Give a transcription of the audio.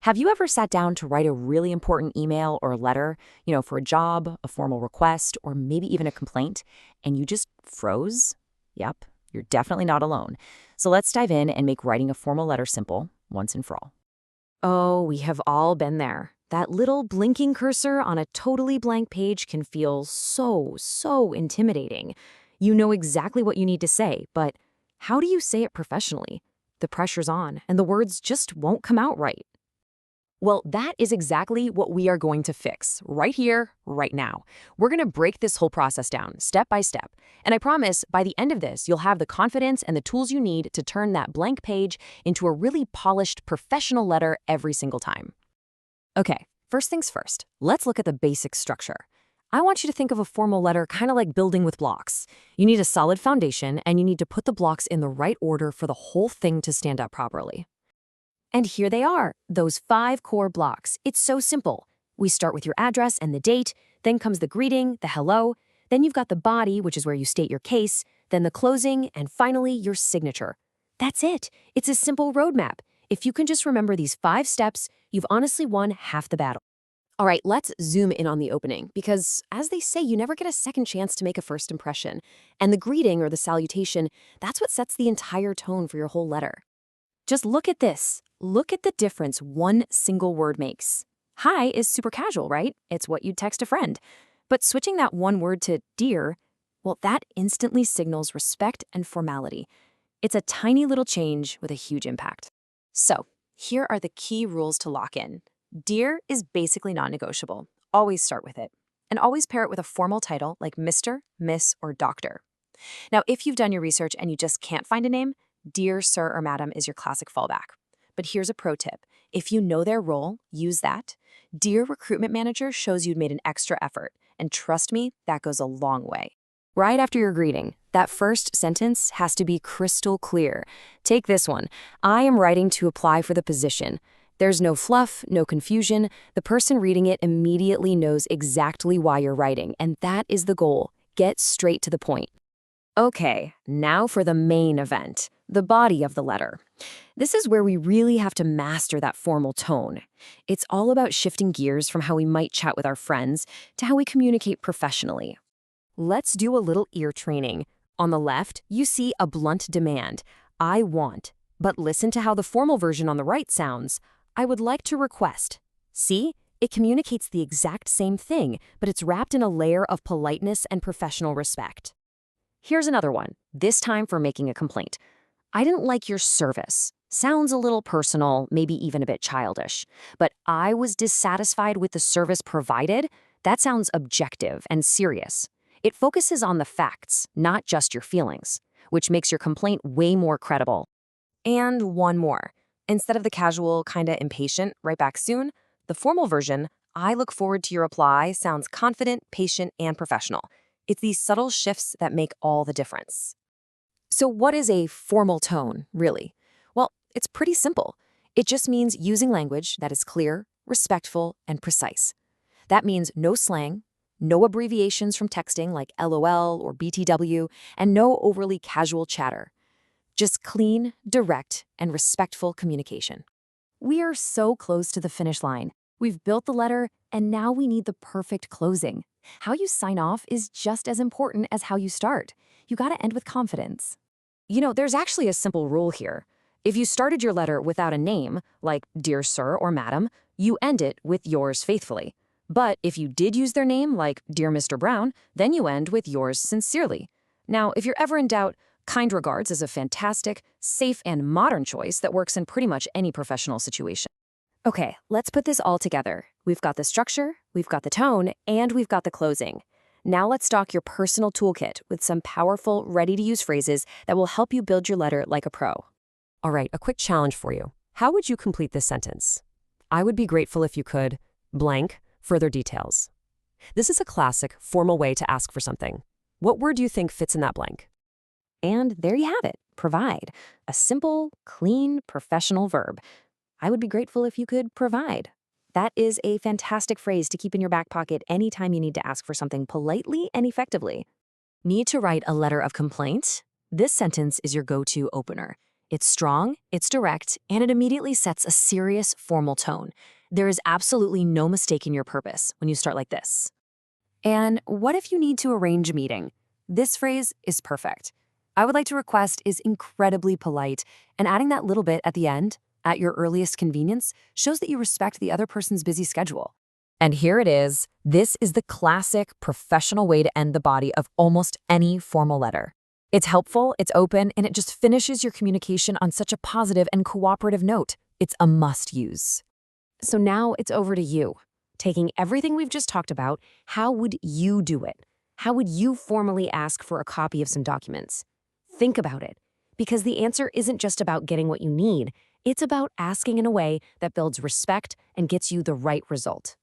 Have you ever sat down to write a really important email or letter, for a job, a formal request, or maybe even a complaint, and you just froze? Yep, you're definitely not alone. So let's dive in and make writing a formal letter simple once and for all. Oh, we have all been there. That little blinking cursor on a totally blank page can feel so intimidating. You know exactly what you need to say, but how do you say it professionally? The pressure's on, and the words just won't come out right. Well, that is exactly what we are going to fix right here, right now. We're going to break this whole process down step by step. And I promise by the end of this, you'll have the confidence and the tools you need to turn that blank page into a really polished, professional letter every single time. Okay, first things first, let's look at the basic structure. I want you to think of a formal letter kind of like building with blocks. You need a solid foundation, and you need to put the blocks in the right order for the whole thing to stand up properly. And here they are, those 5 core blocks. It's so simple. We start with your address and the date, then comes the greeting, the hello, then you've got the body, which is where you state your case, then the closing, and finally your signature. That's it. It's a simple roadmap. If you can just remember these 5 steps, you've honestly won half the battle. All right, let's zoom in on the opening, because as they say, you never get a second chance to make a first impression. And the greeting or the salutation, that's what sets the entire tone for your whole letter. Just look at this. Look at the difference one single word makes. Hi is super casual, right? It's what you'd text a friend. But switching that one word to dear, well, that instantly signals respect and formality. It's a tiny little change with a huge impact. So, here are the key rules to lock in. Dear is basically non-negotiable. Always start with it. And always pair it with a formal title like Mr., Miss, or Doctor. Now, if you've done your research and you just can't find a name, Dear Sir or Madam is your classic fallback. But here's a pro tip. If you know their role, use that. Dear Recruitment Manager shows you'd made an extra effort. And trust me, that goes a long way. Right after your greeting, that first sentence has to be crystal clear. Take this one. I am writing to apply for the position. There's no fluff, no confusion. The person reading it immediately knows exactly why you're writing, and that is the goal. Get straight to the point. Okay, now for the main event, the body of the letter. This is where we really have to master that formal tone. It's all about shifting gears from how we might chat with our friends to how we communicate professionally. Let's do a little ear training. On the left, you see a blunt demand, I want. But listen to how the formal version on the right sounds, I would like to request. See? It communicates the exact same thing, but it's wrapped in a layer of politeness and professional respect. Here's another one, this time for making a complaint. I didn't like your service. Sounds a little personal, maybe even a bit childish. But I was dissatisfied with the service provided. That sounds objective and serious. It focuses on the facts, not just your feelings, which makes your complaint way more credible. And one more. Instead of the casual, kinda impatient, right back soon, the formal version, I look forward to your reply, sounds confident, patient, and professional. It's these subtle shifts that make all the difference. So what is a formal tone, really? Well, it's pretty simple. It just means using language that is clear, respectful, and precise. That means no slang, no abbreviations from texting like LOL or BTW, and no overly casual chatter. Just clean, direct, and respectful communication. We are so close to the finish line. We've built the letter, and now we need the perfect closing. How you sign off is just as important as how you start. You gotta end with confidence. There's actually a simple rule here. If you started your letter without a name, like Dear Sir or Madam, you end it with yours faithfully. But if you did use their name, like Dear Mr. Brown, then you end with yours sincerely. Now, if you're ever in doubt, kind regards is a fantastic, safe, and modern choice that works in pretty much any professional situation. Okay, let's put this all together. We've got the structure, we've got the tone, and we've got the closing. Now let's stock your personal toolkit with some powerful, ready-to-use phrases that will help you build your letter like a pro. All right, a quick challenge for you. How would you complete this sentence? I would be grateful if you could, blank, further details. This is a classic, formal way to ask for something. What word do you think fits in that blank? And there you have it, provide. A simple, clean, professional verb. I would be grateful if you could provide. That is a fantastic phrase to keep in your back pocket anytime you need to ask for something politely and effectively. Need to write a letter of complaint? This sentence is your go-to opener. It's strong, it's direct, and it immediately sets a serious, formal tone. There is absolutely no mistaking your purpose when you start like this. And what if you need to arrange a meeting? This phrase is perfect. I would like to request is incredibly polite, and adding that little bit at the end, at your earliest convenience, shows that you respect the other person's busy schedule. And here it is. This is the classic professional way to end the body of almost any formal letter. It's helpful, it's open, and it just finishes your communication on such a positive and cooperative note. It's a must-use. So now it's over to you. Taking everything we've just talked about, how would you do it? How would you formally ask for a copy of some documents? Think about it, because the answer isn't just about getting what you need. It's about asking in a way that builds respect and gets you the right result.